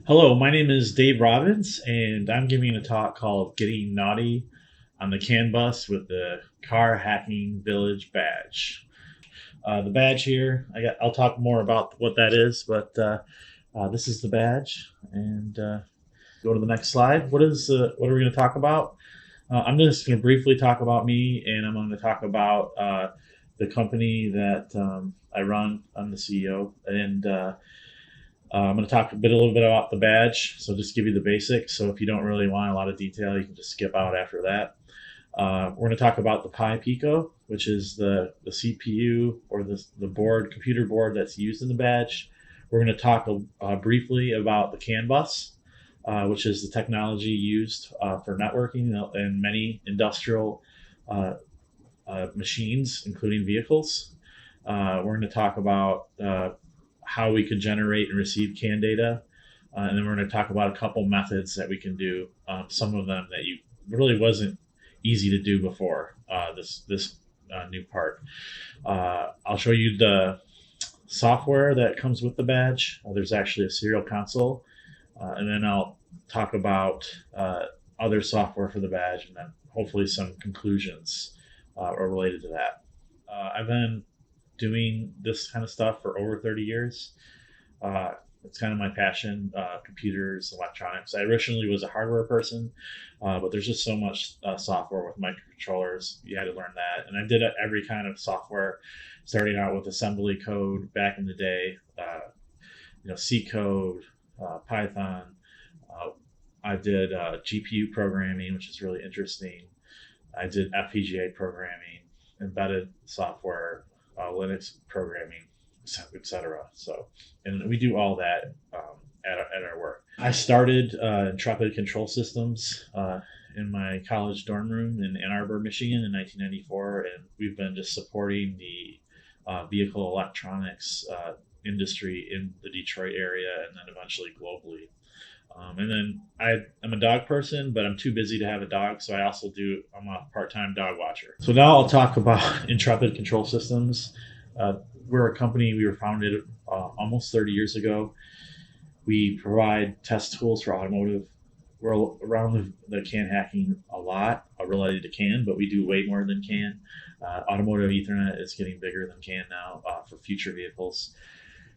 Hello, my name is Dave Robbins, and I'm giving a talk called Getting Naughty on the CAN bus with the Car Hacking Village badge. The badge here, I'll talk more about what that is, but this is the badge. And go to the next slide. What are we going to talk about? I'm just going to briefly talk about me, and I'm going to talk about the company that I run. I'm the CEO, and I'm going to talk a little bit about the badge. So just give you the basics. So if you don't really want a lot of detail, you can just skip out after that. We're going to talk about the Pi Pico, which is the CPU or the computer board that's used in the badge. We're going to talk briefly about the CAN bus, which is the technology used for networking in many industrial machines, including vehicles. We're going to talk about how we could generate and receive CAN data. And then we're going to talk about a couple methods that we can do. Some of them that you really wasn't easy to do before this new part. I'll show you the software that comes with the badge. There's actually a serial console. And then I'll talk about other software for the badge, and then hopefully some conclusions are related to that. I've been doing this kind of stuff for over 30 years. It's kind of my passion, computers, electronics. I originally was a hardware person, but there's just so much software with microcontrollers. You had to learn that. And I did every kind of software, starting out with assembly code back in the day, C code, Python. I did GPU programming, which is really interesting. I did FPGA programming, embedded software, Linux programming, etc. So, and we do all that at our work. I started Intrepid Control Systems in my college dorm room in Ann Arbor, Michigan in 1994, and we've been just supporting the vehicle electronics industry in the Detroit area and then eventually globally. And then I'm a dog person, but I'm too busy to have a dog, so I'm a part-time dog watcher. So now I'll talk about Intrepid Control Systems. We're a company, we were founded almost 30 years ago. We provide test tools for automotive. We're around the CAN hacking a lot related to CAN, but we do way more than CAN. Automotive Ethernet is getting bigger than CAN now for future vehicles.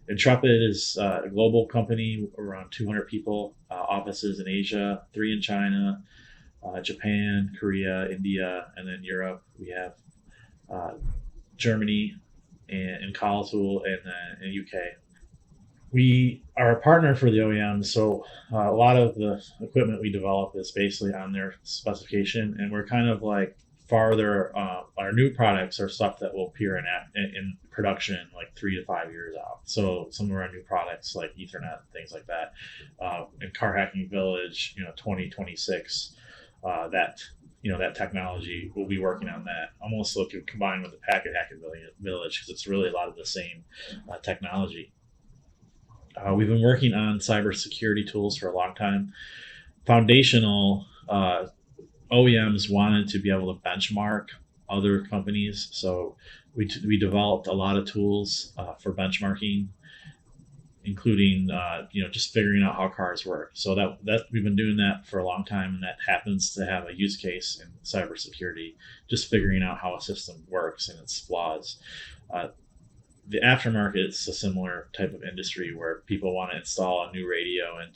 Intrepid is a global company, around 200 people, offices in Asia, 3 in China, Japan, Korea, India, and then Europe. We have Germany and Colorado and then in UK. We are a partner for the OEM, so a lot of the equipment we develop is basically on their specification, and we're kind of like farther. Our new products are stuff that will appear in production like 3 to 5 years out. So some of our new products like Ethernet, things like that, and Car Hacking Village, 2026, that technology, we'll be working on that, almost looking combined with the Packet Hacking Village, because it's really a lot of the same technology. We've been working on cybersecurity tools for a long time. Foundational OEMs wanted to be able to benchmark other companies, so we developed a lot of tools for benchmarking, including just figuring out how cars work. So that we've been doing that for a long time, and that happens to have a use case in cybersecurity, just figuring out how a system works and its flaws. The aftermarket is a similar type of industry where people want to install a new radio and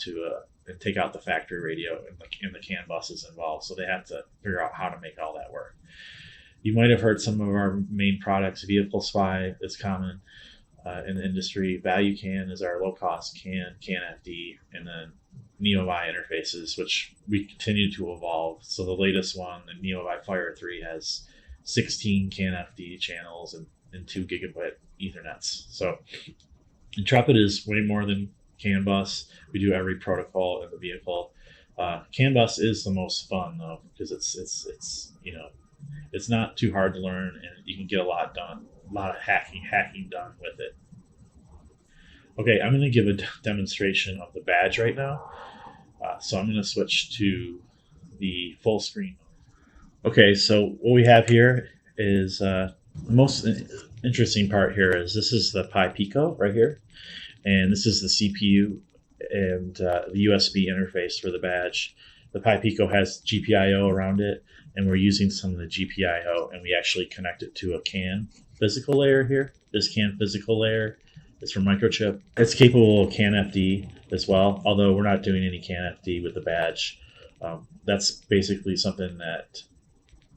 take out the factory radio, and the CAN bus is involved. So they have to figure out how to make all that work. You might have heard some of our main products. Vehicle Spy is common in the industry. Value CAN is our low-cost CAN FD, and then NeoVi interfaces, which we continue to evolve. So the latest one, the NeoVi Fire 3, has 16 CAN FD channels and 2 gigabit Ethernets. So Intrepid is way more than CAN bus. We do every protocol in the vehicle. CAN bus is the most fun though, because it's not too hard to learn, and you can get a lot done, a lot of hacking done with it. Okay, I'm going to give a demonstration of the badge right now. So I'm going to switch to the full screen. Okay, so what we have here is the most interesting part here is this is the Pi Pico right here, and this is the CPU and the USB interface for the badge. The Pi Pico has GPIO around it, and we're using some of the GPIO, and we actually connect it to a CAN physical layer here. This CAN physical layer is from Microchip. It's capable of CAN FD as well, although we're not doing any CAN FD with the badge. That's basically something that,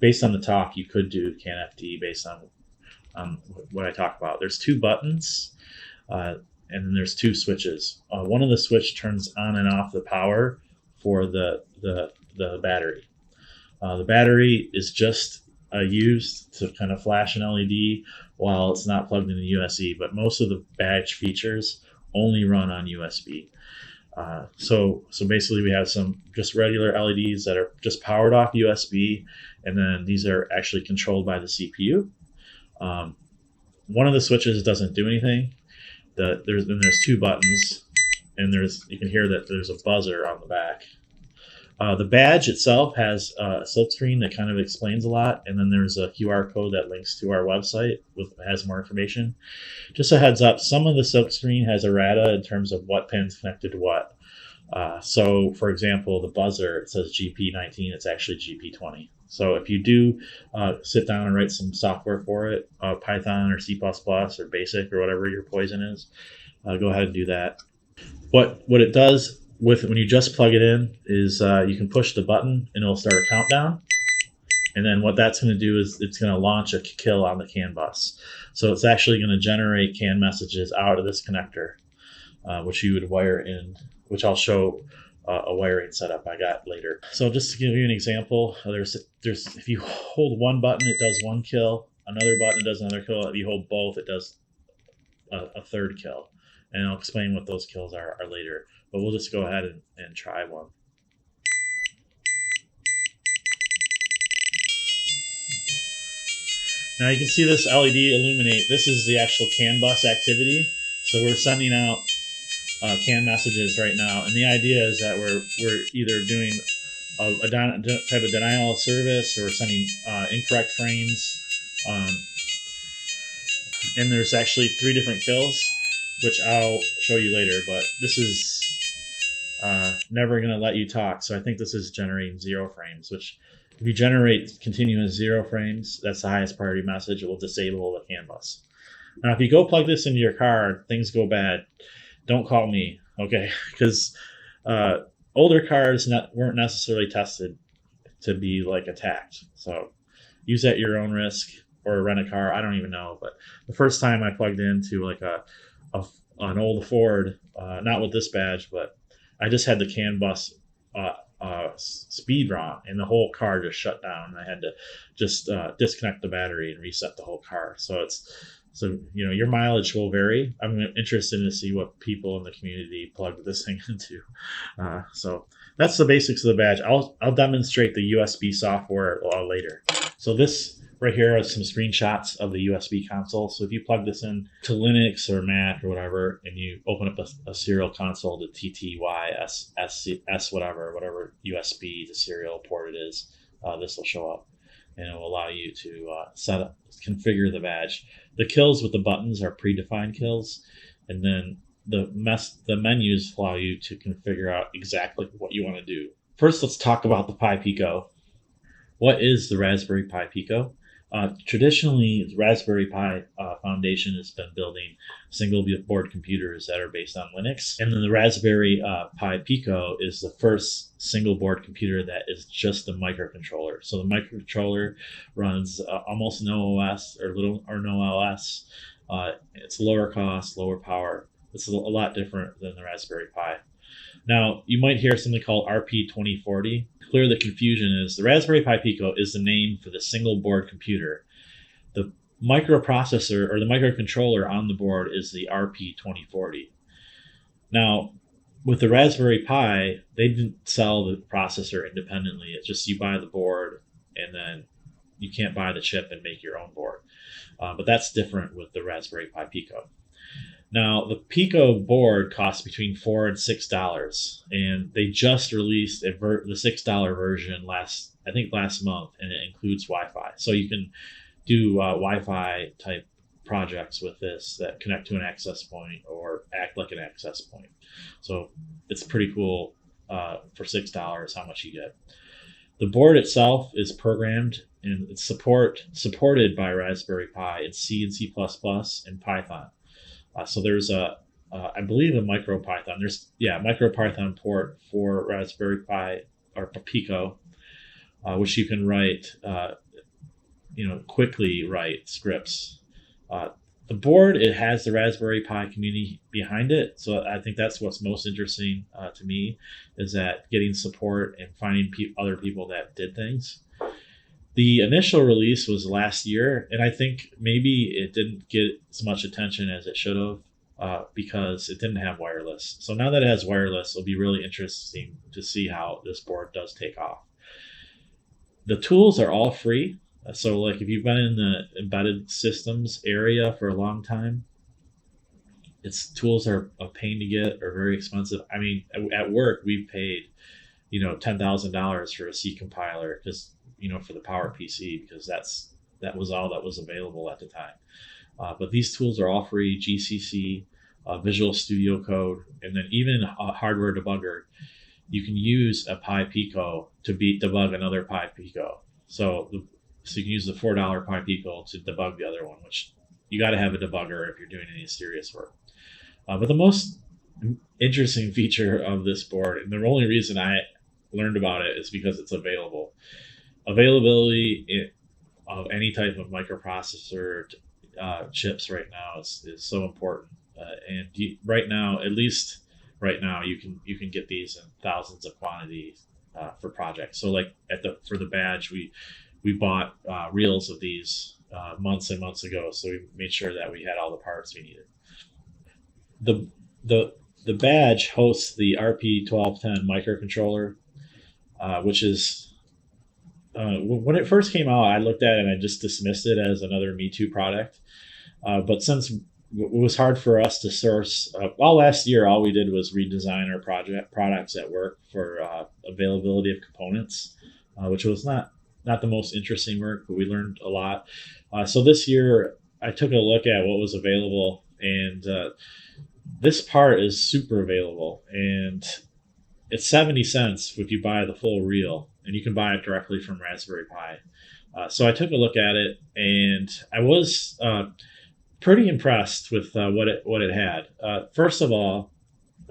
based on the talk, you could do CAN FD based on what I talk about. There's two buttons, and then there's two switches. One of the switch turns on and off the power for the battery. The battery is just used to kind of flash an LED while it's not plugged into USB, but most of the badge features only run on USB. So basically we have some just regular LEDs that are just powered off USB, and then these are actually controlled by the CPU. One of the switches doesn't do anything. There's two buttons, and you can hear that there's a buzzer on the back. The badge itself has a silkscreen that kind of explains a lot, and then there's a QR code that links to our website has more information. Just a heads up, some of the silkscreen has errata in terms of what pin's connected to what. So, for example, the buzzer, it says GP19, it's actually GP20. So if you do sit down and write some software for it, Python or C++ or BASIC or whatever your poison is, go ahead and do that. What it does when you just plug it in is you can push the button and it'll start a countdown. And then what that's going to do is it's going to launch a kill on the CAN bus. So it's actually going to generate CAN messages out of this connector, which you would wire in, which I'll show a wiring setup I got later. So just to give you an example, there's if you hold one button, it does one kill. Another button, it does another kill. If you hold both, it does a third kill. And I'll explain what those kills are later. But we'll just go ahead and try one. Now you can see this LED illuminate. This is the actual CAN bus activity. So we're sending out CAN messages right now, and the idea is that we're either doing a type of denial of service, or we're sending incorrect frames. And there's actually 3 different kills, which I'll show you later. But this is never going to let you talk, so I think this is generating 0 frames. Which, if you generate continuous 0 frames, that's the highest priority message. It will disable the CAN bus. Now, if you go plug this into your car, things go bad. Don't call me, okay? Because older cars weren't necessarily tested to be like attacked. So use at your own risk, or rent a car. I don't even know. But the first time I plugged into like an old Ford, not with this badge, but I just had the CAN bus speed wrong, and the whole car just shut down. And I had to just disconnect the battery and reset the whole car. So your mileage will vary. I'm interested to see what people in the community plug this thing into. So that's the basics of the badge. I'll demonstrate the USB software later. So this right here are some screenshots of the USB console. So if you plug this in to Linux or Mac or whatever, and you open up a serial console to TTY, whatever USB the serial port it is, this will show up. And it will allow you to configure the badge. The kills with the buttons are predefined kills, and then the menus allow you to configure out exactly what you want to do. First, let's talk about the Pi Pico. What is the Raspberry Pi Pico? Traditionally, the Raspberry Pi Foundation has been building single board computers that are based on Linux. And then the Raspberry Pi Pico is the first single board computer that is just a microcontroller. So the microcontroller runs almost no OS or little or no OS. It's lower cost, lower power. It's a lot different than the Raspberry Pi. Now, you might hear something called RP2040. Clear the confusion is the Raspberry Pi Pico is the name for the single board computer. The microprocessor or the microcontroller on the board is the RP2040. Now, with the Raspberry Pi, they didn't sell the processor independently. It's just you buy the board, and then you can't buy the chip and make your own board. But that's different with the Raspberry Pi Pico. Now, the Pico board costs between $4 and $6, and they just released the $6 version last month, and it includes Wi-Fi. So you can do Wi-Fi type projects with this that connect to an access point or act like an access point. So it's pretty cool for $6 how much you get. The board itself is programmed and it's supported by Raspberry Pi in C and C++ and Python. So there's I believe a MicroPython. There's MicroPython port for Raspberry Pi or Pico, which you can write, quickly write scripts. The board, it has the Raspberry Pi community behind it, so I think that's what's most interesting to me, is that getting support and finding other people that did things. The initial release was last year, and I think maybe it didn't get as much attention as it should have because it didn't have wireless. So now that it has wireless, it'll be really interesting to see how this board does take off. The tools are all free. So like if you've been in the embedded systems area for a long time, its tools are a pain to get or very expensive. I mean, at work we've paid, $10,000 for a C compiler because, for the PowerPC, because that was all that was available at the time. But these tools are all free: GCC, Visual Studio Code, and then even a hardware debugger. You can use a Pi Pico to debug another Pi Pico. So you can use the $4 Pi Pico to debug the other one, which you got to have a debugger if you're doing any serious work. But the most interesting feature of this board, and the only reason I learned about it, is because it's available. Availability of any type of microprocessor chips right now is so important. And right now, at least right now, you can get these in thousands of quantities for projects. So like for the badge, we bought reels of these months and months ago, so we made sure that we had all the parts we needed. The badge hosts the RP1210 microcontroller, which is when it first came out, I looked at it and I just dismissed it as another Me Too product. But since it was hard for us to source, last year all we did was redesign our products at work for availability of components, which was not the most interesting work, but we learned a lot. So this year I took a look at what was available, and this part is super available, and it's 70 cents if you buy the full reel, and you can buy it directly from Raspberry Pi. So I took a look at it, and I was pretty impressed with what it had. First of all,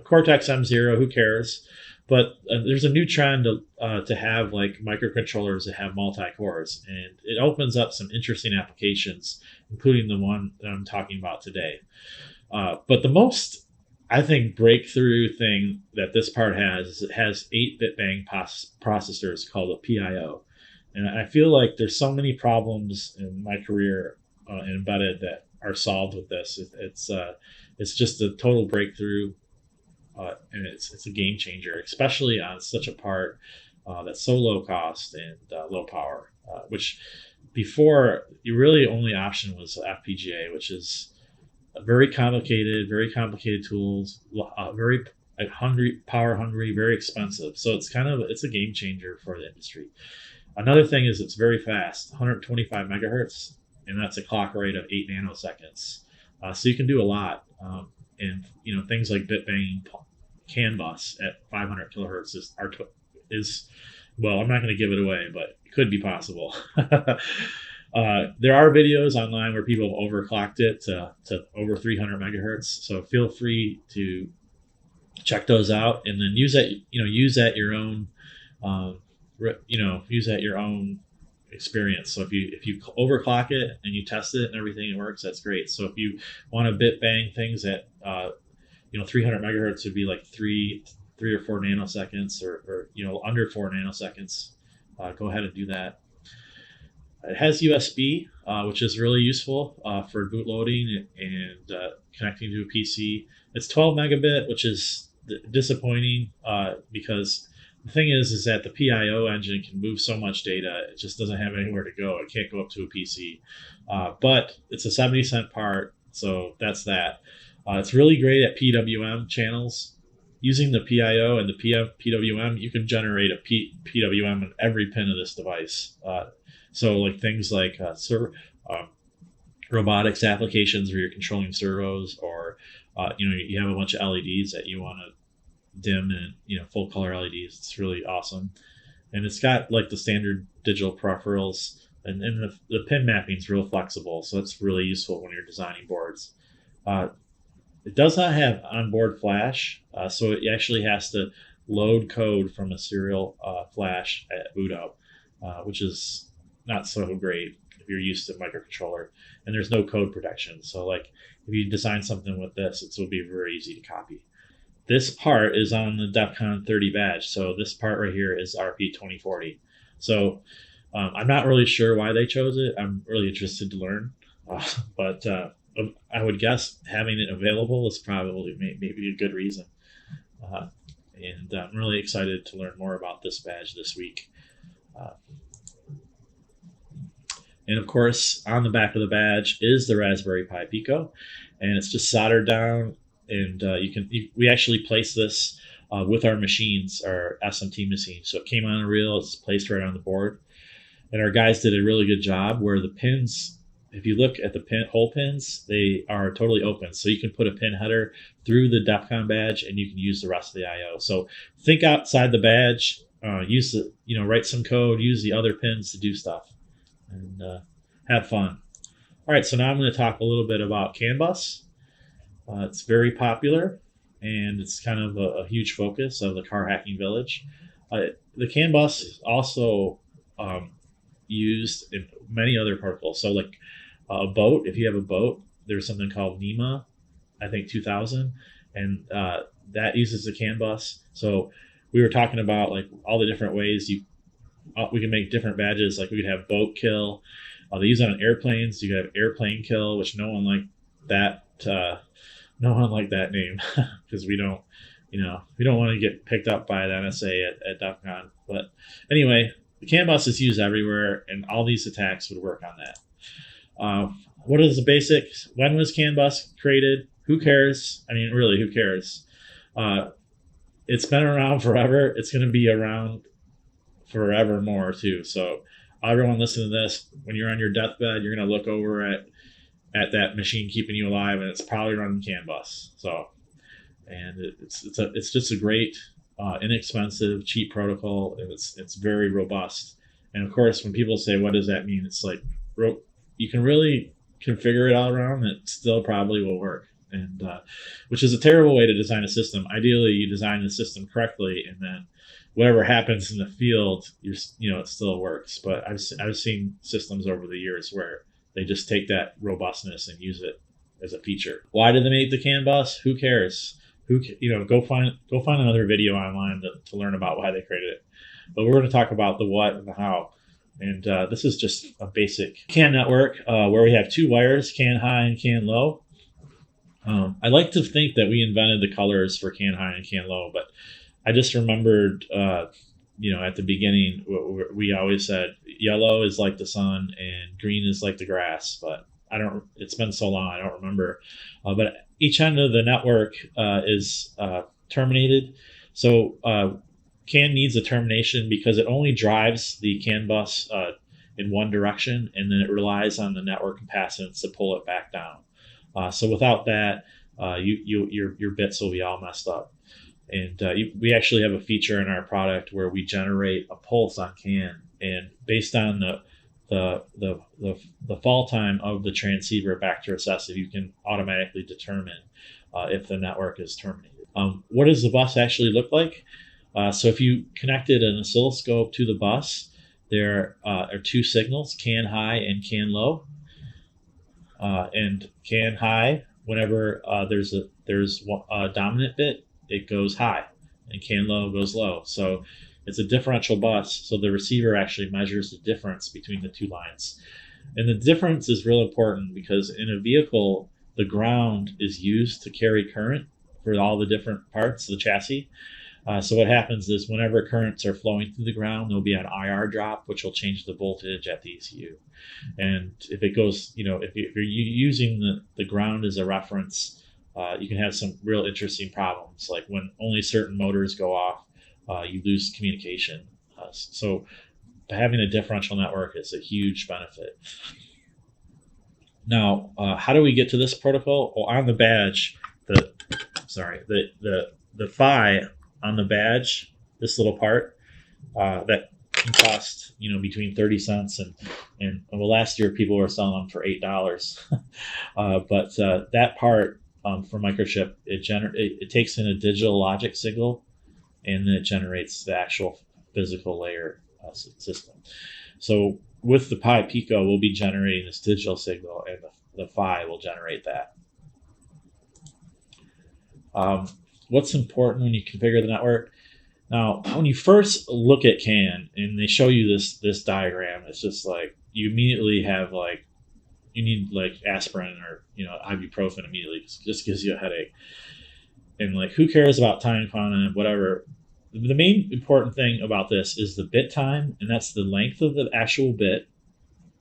Cortex M0, who cares? But there's a new trend to have like microcontrollers that have multi-cores, and it opens up some interesting applications, including the one that I'm talking about today. But the most, I think, breakthrough thing that this part has is it has 8-bit bang processors called a PIO. And I feel like there's so many problems in my career in embedded that are solved with this. It's just a total breakthrough. And it's a game changer, especially on such a part that's so low cost and low power. Which before, your really only option was FPGA, which is very complicated tools, very power hungry, very expensive. So it's a game changer for the industry. Another thing is it's very fast, 125 megahertz, and that's a clock rate of 8 nanoseconds. So you can do a lot. And things like bit banging CAN bus at 500 kilohertz is well, I'm not going to give it away, but it could be possible. There are videos online where people have overclocked it to over 300 megahertz. So feel free to check those out, and then use at your own experience. So if you overclock it and you test it and everything works, that's great. So if you want to bit bang things at 300 megahertz would be like 3 or 4 nanoseconds, or under 4 nanoseconds, go ahead and do that. It has USB, which is really useful for bootloading and connecting to a PC. It's 12 megabit, which is disappointing because the thing is that the PIO engine can move so much data, it just doesn't have anywhere to go. It can't go up to a PC. But it's a 70-cent part, so that's that. It's really great at PWM channels. Using the PIO and the PWM, you can generate a PWM on every pin of this device. So like things like robotics applications where you're controlling servos, or you have a bunch of LEDs that you want to dim and full color LEDs. It's really awesome, and it's got like the standard digital peripherals, and the pin mapping is real flexible, so it's really useful when you're designing boards. Uh, it does not have onboard flash, so it actually has to load code from a serial flash at boot up, which is not so great if you're used to microcontroller. And there's no code protection, so like if you design something with this, it will be very easy to copy. This part is on the DEF CON 30 badge, so this part right here is RP 2040. So I'm not really sure why they chose it. I'm really interested to learn, but I would guess having it available is probably maybe a good reason. Uh, and I'm really excited to learn more about this badge this week. Uh, and of course, on the back of the badge is the Raspberry Pi Pico, and it's just soldered down. And we actually place this with our machines, our SMT machines. So it came on a reel, it's placed right on the board, and our guys did a really good job where the pins, if you look at the hole pins, they are totally open. So you can put a pin header through the DEF CON badge, and you can use the rest of the I/O. So think outside the badge, write some code, use the other pins to do stuff, and have fun. All right, so now I'm going to talk a little bit about CAN bus. It's very popular, and it's kind of a huge focus of the car hacking village. The CAN bus is also used in many other protocols. So like a boat, if you have a boat, there's something called NEMA, I think 2000, and that uses the CAN bus. So we were talking about like all the different ways we can make different badges. Like we could have boat kill. They use it on airplanes. You could have airplane kill, which no one liked that. No one liked that name because we don't want to get picked up by the NSA at DEF CON. But anyway, the CAN bus is used everywhere, and all these attacks would work on that. What is the basics? When was CAN bus created? Who cares? I mean, really, who cares? It's been around forever. It's going to be around forever more too. So everyone listening to this, when you're on your deathbed, you're going to look over at that machine keeping you alive, and it's probably running CAN bus. So, and it's just a great, inexpensive, cheap protocol, and it's very robust. And of course, when people say, "What does that mean?" It's like you can really configure it all around. It still probably will work, and which is a terrible way to design a system. Ideally, you design the system correctly, and then whatever happens in the field, it still works. But I've seen systems over the years where they just take that robustness and use it as a feature. Why did they make the CAN bus? Who cares? Go find another video online to learn about why they created it. But we're going to talk about the what and the how. And this is just a basic CAN network where we have two wires, CAN high and CAN low. I like to think that we invented the colors for CAN high and CAN low, but I just remembered, at the beginning, we always said yellow is like the sun and green is like the grass, but it's been so long, I don't remember. But each end of the network is terminated. So CAN needs a termination because it only drives the CAN bus in one direction, and then it relies on the network capacitance to pull it back down. So without that, your bits will be all messed up. And we actually have a feature in our product where we generate a pulse on CAN, and based on the fall time of the transceiver back to recessive, you can automatically determine if the network is terminated. What does the bus actually look like? So if you connected an oscilloscope to the bus, there are two signals, CAN high and CAN low. And CAN high, whenever there's a dominant bit, it goes high, and CAN low goes low. So it's a differential bus, so the receiver actually measures the difference between the two lines. And the difference is real important because in a vehicle, the ground is used to carry current for all the different parts of the chassis. So what happens is whenever currents are flowing through the ground, there'll be an IR drop, which will change the voltage at the ECU. And if it goes, if you're using the ground as a reference, you can have some real interesting problems. Like when only certain motors go off, you lose communication. So having a differential network is a huge benefit. Now, how do we get to this protocol? Well, on the badge, the phi on the badge, this little part that can cost between 30 cents and well, last year people were selling them for $8. But that part for microchip, it takes in a digital logic signal and then it generates the actual physical layer system. So with the Pi Pico, we'll be generating this digital signal, and the Phi will generate that. What's important when you configure the network? Now, when you first look at CAN and they show you this diagram, it's just like you immediately have like you need like aspirin or ibuprofen immediately. It just gives you a headache. And like, who cares about time quantum, whatever? The main important thing about this is the bit time, and that's the length of the actual bit,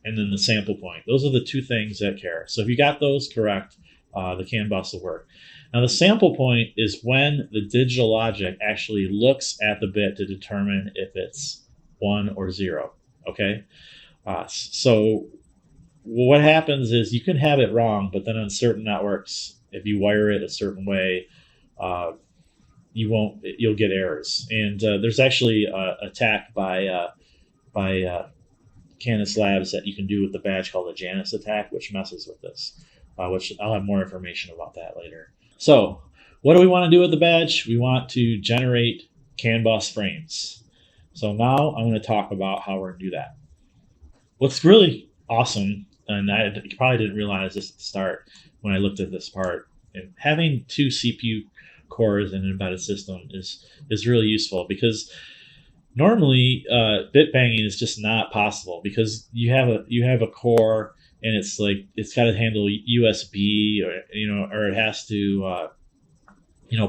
and then the sample point. Those are the two things that care. So if you got those correct, the CAN bus will work. Now the sample point is when the digital logic actually looks at the bit to determine if it's 1 or 0. Okay, so what happens is you can have it wrong, but then on certain networks, if you wire it a certain way, you'll get errors. And there's actually an attack by Canis Labs that you can do with the badge called the Janus attack, which messes with this, which I'll have more information about that later. So what do we want to do with the badge? We want to generate CAN bus frames. So now I'm going to talk about how we're going to do that. What's really awesome, and I probably didn't realize this at the start when I looked at this part, and having 2 CPU cores in an embedded system is really useful, because normally bit banging is just not possible, because you have a core and it's got to handle USB or it has to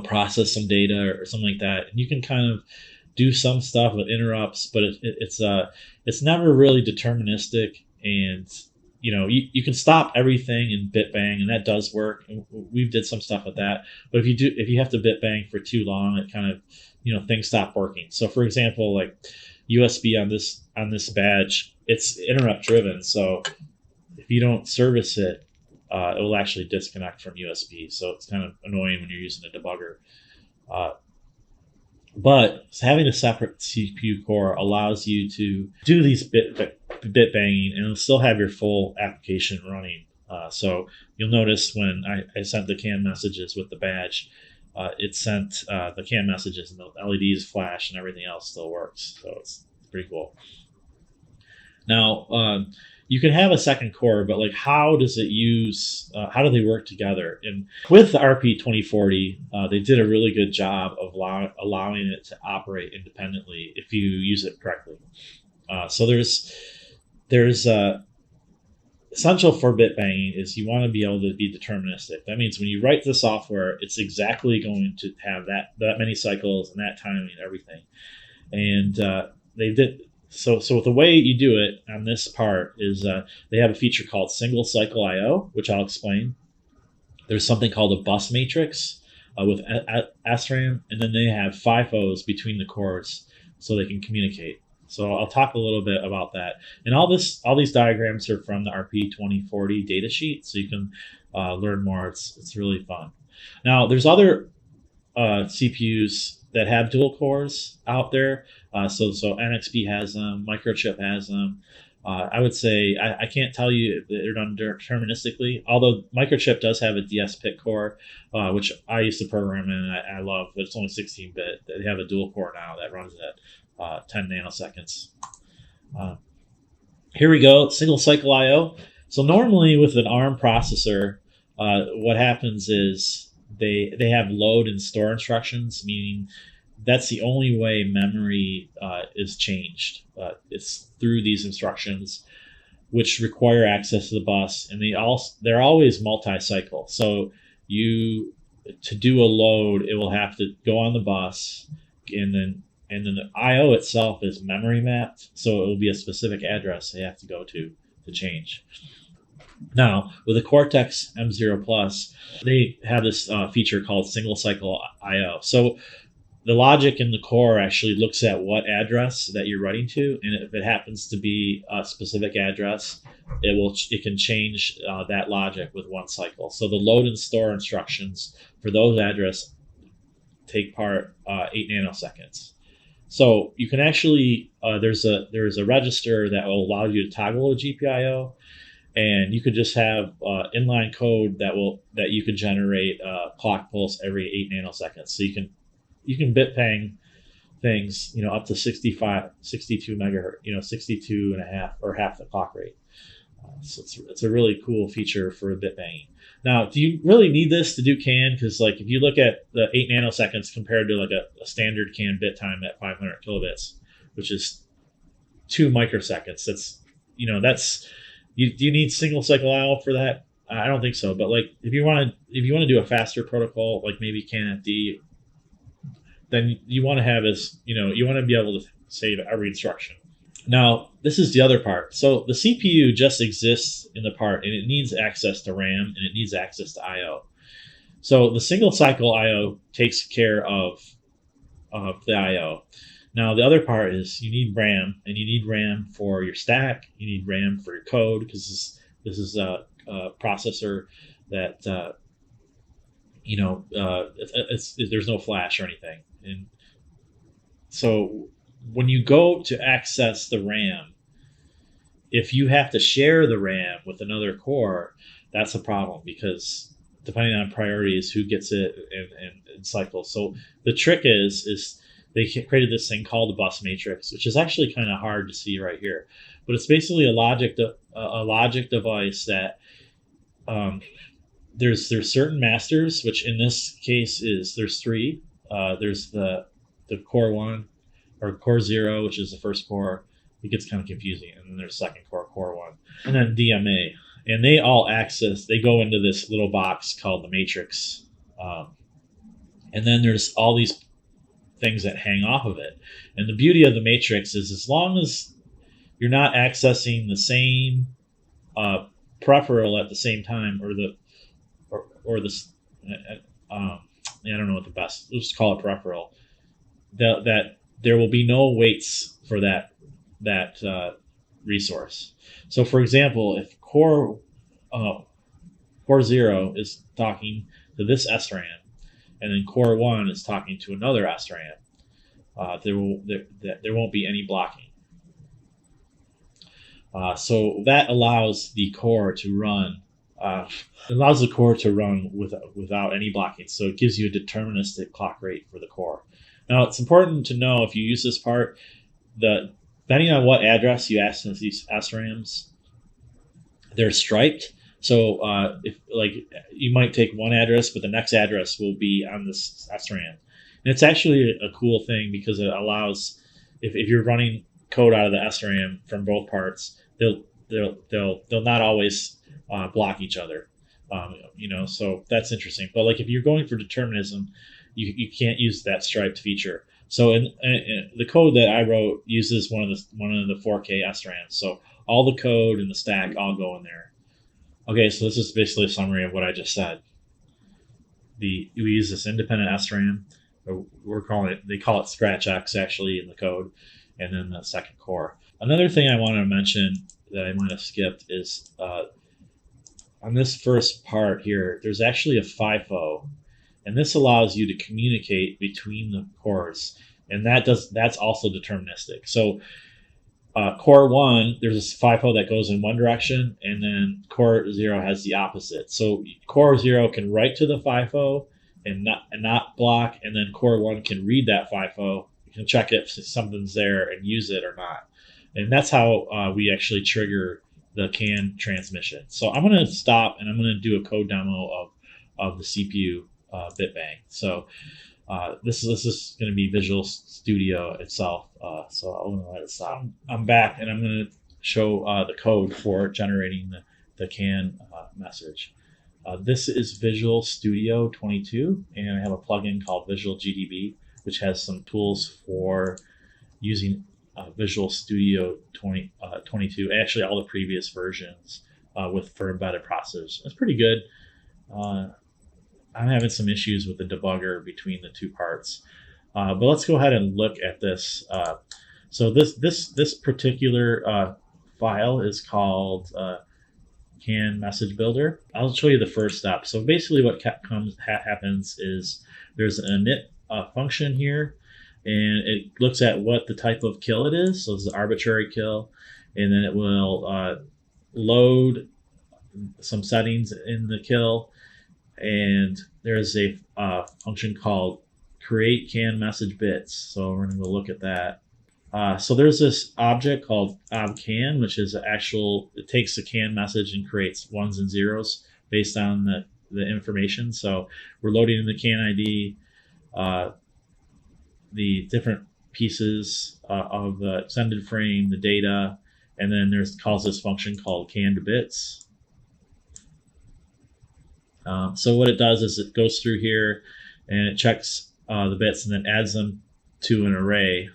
process some data or something like that, and you can kind of do some stuff with interrupts, but it's never really deterministic, and you can stop everything in bit bang, and that does work. We did some stuff with that, but if you have to bit bang for too long, it kind of things stop working. So for example, like USB on this badge, it's interrupt driven, so if you don't service it, it will actually disconnect from USB. So it's kind of annoying when you're using a debugger. But having a separate CPU core allows you to do these bit banging and still have your full application running. So you'll notice when I sent the CAN messages with the badge, it sent the CAN messages and the LEDs flash and everything else still works. So it's pretty cool. Now, you can have a second core, but like, how does it use? How do they work together? And with the RP2040, they did a really good job of allowing it to operate independently if you use it correctly. So there's essential for bit banging is you want to be able to be deterministic. That means when you write the software, it's exactly going to have that many cycles and that timing and everything. And they did. So the way you do it on this part is they have a feature called single cycle I/O, which I'll explain. There's something called a bus matrix with SRAM, and then they have FIFOs between the cores so they can communicate. So I'll talk a little bit about that. And all these diagrams are from the RP2040 datasheet, so you can learn more. It's really fun. Now there's other CPUs that have dual cores out there. So NXP has them, Microchip has them. I would say I can't tell you if they're done deterministically, although Microchip does have a DS-PIC core, which I used to program in and I love, but it's only 16-bit. They have a dual core now that runs at 10 nanoseconds. Here we go, single cycle I/O. So normally with an ARM processor, what happens is they have load and store instructions, meaning that's the only way memory is changed. It's through these instructions, which require access to the bus, and they're always multi-cycle. So to do a load, it will have to go on the bus, and then the I/O itself is memory mapped, so it will be a specific address they have to go to change. Now, with the Cortex M0 Plus, they have this feature called single cycle I/O. So the logic in the core actually looks at what address that you're writing to, and if it happens to be a specific address, it can change that logic with one cycle. So the load and store instructions for those address take part 8 nanoseconds. So you can actually there's a register that will allow you to toggle a GPIO, and you could just have inline code that you could generate clock pulse every 8 nanoseconds. So you can bit ping things, up to 65, 62 megahertz, 62 and a half or half the clock rate. So it's a really cool feature for bit banging. Now, do you really need this to do CAN? Because like if you look at the 8 nanoseconds compared to like a standard CAN bit time at 500 kilobits, which is 2 microseconds, that's do you need single cycle IO for that? I don't think so. But like if you want to do a faster protocol, like maybe CAN-FD, then you want to have you want to be able to save every instruction. Now, this is the other part. So the CPU just exists in the part, and it needs access to RAM, and it needs access to I/O. So the single cycle I/O takes care of the I/O. Now, the other part is you need RAM, and you need RAM for your stack. You need RAM for your code, because this is a processor that there's no flash or anything. And so when you go to access the RAM, if you have to share the RAM with another core, that's a problem, because depending on priorities, who gets it and cycles. So the trick is they created this thing called the bus matrix, which is actually kind of hard to see right here, but it's basically a logic device that there's certain masters, which in this case there's 3. There's the core 1 or core 0, which is the first core. It gets kind of confusing, and then there's second core, core 1, and then DMA, and they all they go into this little box called the matrix, and then there's all these things that hang off of it. And the beauty of the matrix is, as long as you're not accessing the same peripheral at the same time, or the I don't know what the best, let's just call it peripheral, that there will be no waits for that resource. So for example, if core 0 is talking to this SRAM, and then core 1 is talking to another SRAM, there won't be any blocking. So that allows the core to run. Without any blocking. So it gives you a deterministic clock rate for the core. Now, it's important to know, if you use this part, depending on what address you access these SRAMs, they're striped. So if you might take one address, but the next address will be on this SRAM. And it's actually a cool thing, because it allows, if you're running code out of the SRAM from both parts, they'll not always block each other. So that's interesting. But like if you're going for determinism, you can't use that striped feature. So in the code that I wrote uses one of the 4K SRAMs. So all the code and the stack all go in there. Okay, so this is basically a summary of what I just said. We use this independent SRAM. They call it Scratch X actually in the code, and then the second core. Another thing I want to mention that I might have skipped is on this first part here, there's actually a FIFO, and this allows you to communicate between the cores, and that's also deterministic. So core 1, there's a FIFO that goes in one direction, and then core 0 has the opposite. So core 0 can write to the FIFO and not block, and then core 1 can read that FIFO, you can check if something's there and use it or not. And that's how we actually trigger the CAN transmission. So I'm going to stop, and I'm going to do a code demo of the CPU bit bang. So this is going to be Visual Studio itself. So I'm going to let it stop. I'm back, and I'm going to show the code for generating the CAN message. This is Visual Studio 22, and I have a plugin called Visual GDB, which has some tools for using Visual Studio 22, actually all the previous versions for embedded processors. It's pretty good. I'm having some issues with the debugger between the two parts. But let's go ahead and look at this. So this particular file is called can message builder. I'll show you the first step. So basically what happens is there's an init function here, and it looks at what the type of kill it is. So it's an arbitrary kill, and then it will load some settings in the kill, and there's a function called create can message bits. So we're going to go look at that. So there's this object called obcan, which is it takes the can message and creates ones and zeros based on the information. So we're loading in the can ID, the different pieces of the extended frame, the data, and then calls this function called can to bits. So what it does is it goes through here and it checks the bits and then adds them to an array.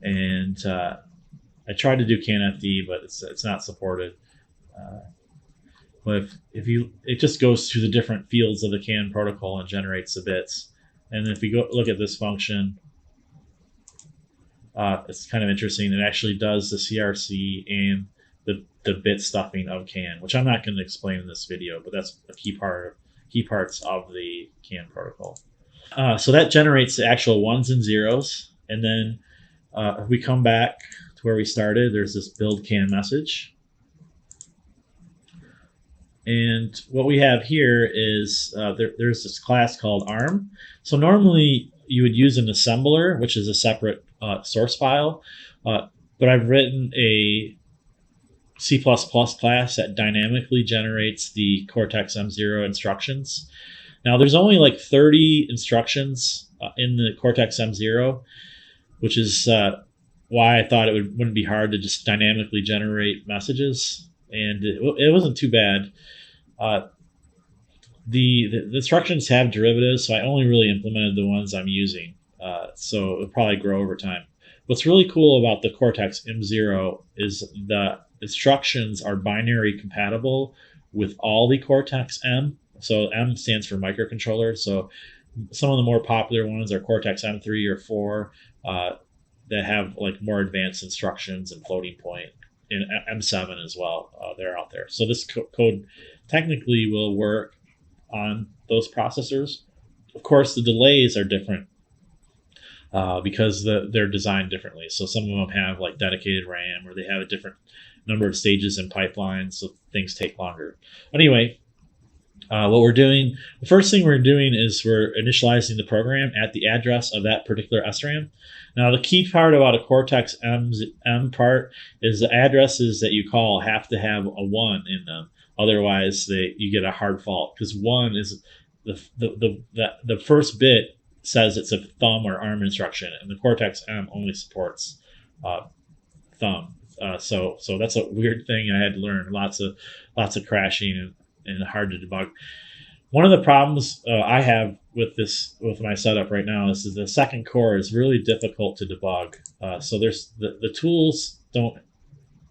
And I tried to do CANFD, but it's not supported. But it just goes through the different fields of the CAN protocol and generates the bits. And then if we go look at this function, it's kind of interesting. It actually does the CRC and the bit stuffing of CAN, which I'm not going to explain in this video, but that's a key parts of the CAN protocol. So that generates the actual ones and zeros, and then if we come back to where we started, there's this build can message. And what we have here is there's this class called ARM. So normally you would use an assembler, which is a separate source file, but I've written a C++ class that dynamically generates the Cortex-M0 instructions. Now there's only like 30 instructions in the Cortex-M0, which is why I thought it wouldn't be hard to just dynamically generate messages, and it wasn't too bad. The instructions have derivatives, so I only really implemented the ones I'm using, so it'll probably grow over time. What's really cool about the Cortex-M0 is the instructions are binary compatible with all the Cortex-M. So M stands for microcontroller. So some of the more popular ones are Cortex-M3 or 4 that have like more advanced instructions and floating point, and M7 as well. They're out there. So this code technically will work on those processors. Of course, the delays are different because they're designed differently. So some of them have like dedicated RAM, or they have a different number of stages in pipelines, so things take longer. Anyway, what we're doing, the first thing we're doing is we're initializing the program at the address of that particular SRAM. Now, the key part about a Cortex-M part is the addresses that you call have to have a 1 in them. Otherwise, you get a hard fault, because 1 is the first bit says it's a thumb or ARM instruction, and the Cortex-M only supports thumb. So that's a weird thing I had to learn. Lots of crashing and hard to debug. One of the problems I have with my setup right now is the second core is really difficult to debug. So there's the tools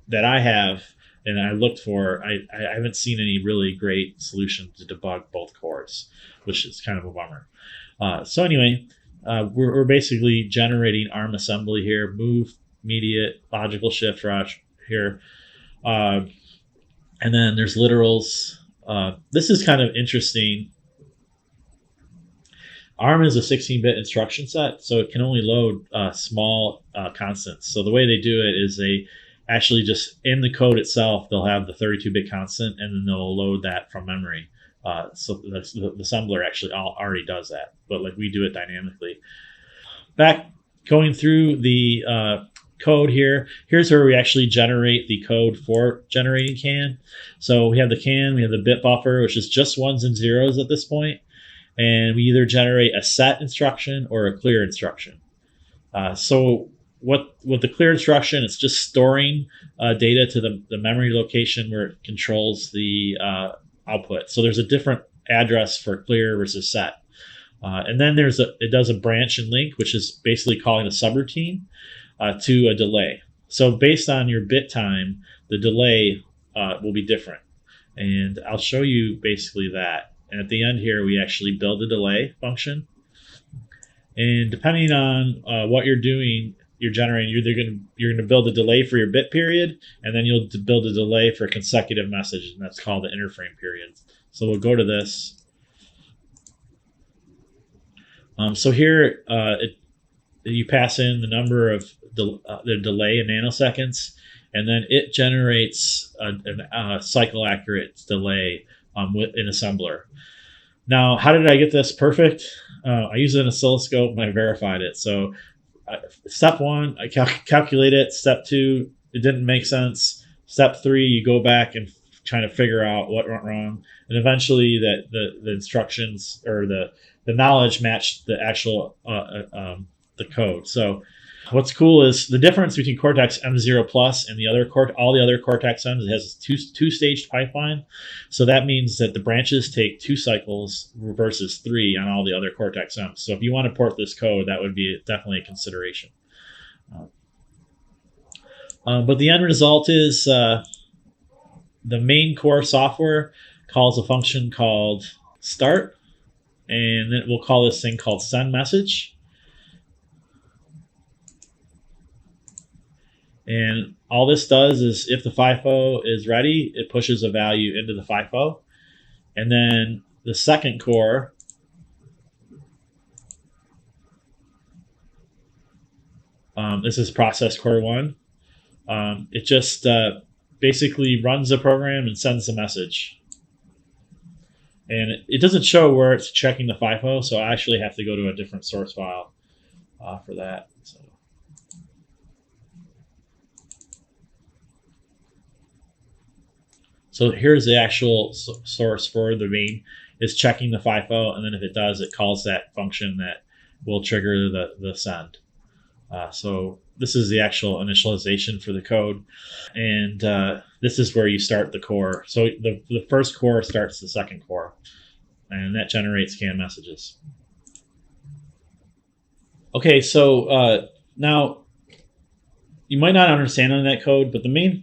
that I have and I looked for. I haven't seen any really great solution to debug both cores, which is kind of a bummer. So anyway, we're basically generating ARM assembly here, move, immediate, logical shift rush here. And then there's literals. This is kind of interesting. ARM is a 16-bit instruction set, so it can only load small constants. So the way they do it is they actually just, in the code itself, they'll have the 32-bit constant, and then they'll load that from memory. So the assembler actually already does that, but like we do it dynamically. Back going through the code here, here's where we actually generate the code for generating CAN. So we have the CAN, we have the bit buffer, which is just ones and zeros at this point, and we either generate a set instruction or a clear instruction. So what the clear instruction, it's just storing data to the memory location where it controls the output. So there's a different address for clear versus set. And then it does a branch and link, which is basically calling a subroutine to a delay. So based on your bit time, the delay will be different. And I'll show you basically that. And at the end here, we actually build a delay function. And depending on what you're doing, you're generating. You're gonna build a delay for your bit period, and then you'll build a delay for a consecutive message, and that's called the interframe period. So we'll go to this. So here you pass in the number of the delay in nanoseconds, and then it generates a cycle accurate delay in assembler. Now, how did I get this perfect? I used an oscilloscope and I verified it. So step one, I calculate it. Step two, it didn't make sense. Step three, you go back and trying to figure out what went wrong. And eventually that the instructions or the knowledge matched the actual the code. So what's cool is the difference between Cortex M0 Plus and all the other Cortex M's. It has a two-staged pipeline. So that means that the branches take 2 cycles versus 3 on all the other Cortex M's. So if you want to port this code, that would be definitely a consideration. But the end result is the main core software calls a function called start, and then we'll call this thing called send message. And all this does is if the FIFO is ready, it pushes a value into the FIFO. And then the second core this is process core 1. It just basically runs the program and sends the message. And it doesn't show where it's checking the FIFO, so I actually have to go to a different source file for that. So here's the actual source for the main. Is checking the FIFO, and then if it does, it calls that function that will trigger the send. So this is the actual initialization for the code, and this is where you start the core. So the first core starts the second core, and that generates CAN messages. Okay, so now you might not understand on that code, but the main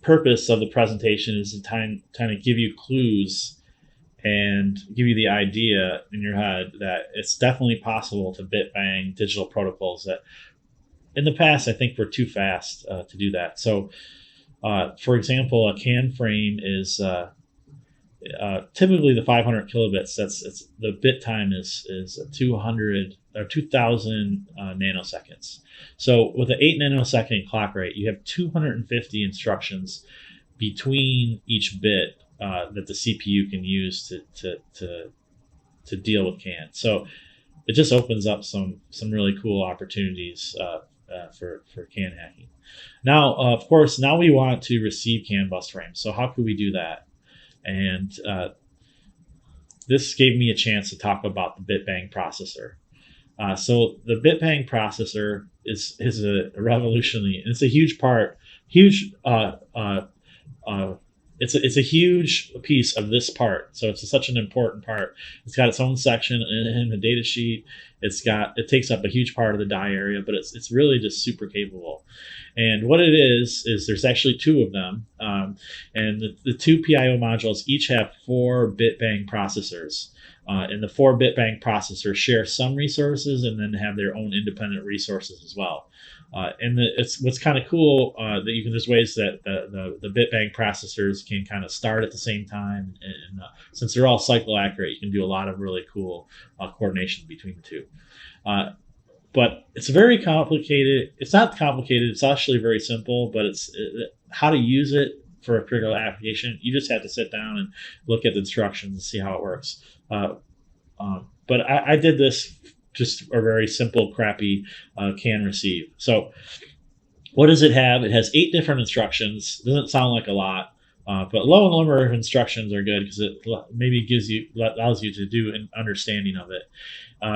purpose of the presentation is to kind of give you clues and give you the idea in your head that it's definitely possible to bit bang digital protocols that in the past I think were too fast to do that. So for example, a CAN frame is typically the 500 kilobits. The bit time is 200 or 2000 nanoseconds. So with an 8 nanosecond clock rate, you have 250 instructions between each bit that the CPU can use to deal with CAN. So it just opens up some really cool opportunities for CAN hacking. Now, of course, now we want to receive CAN bus frames. So how could we do that? And this gave me a chance to talk about the bit-bang processor. So the bit-bang processor is a revolutionary. It's a huge part. It's a huge piece of this part. So it's such an important part. It's got its own section in the data sheet. It takes up a huge part of the die area, but it's really just super capable. And what it is there's actually 2 of them. And the 2 PIO modules each have 4 bit-bang processors. And the 4 bit-bang processors share some resources and then have their own independent resources as well. And it's what's kind of cool that there's ways that the bit-bang processors can kind of start at the same time, and since they're all cycle accurate, you can do a lot of really cool coordination between the 2. But it's very complicated. It's not complicated. It's actually very simple. But how to use it for a particular application. You just have to sit down and look at the instructions and see how it works. But I did this. Just a very simple, crappy CAN receive. So what does it have? It has 8 different instructions. Doesn't sound like a lot, but low number of instructions are good because it maybe allows you to do an understanding of it.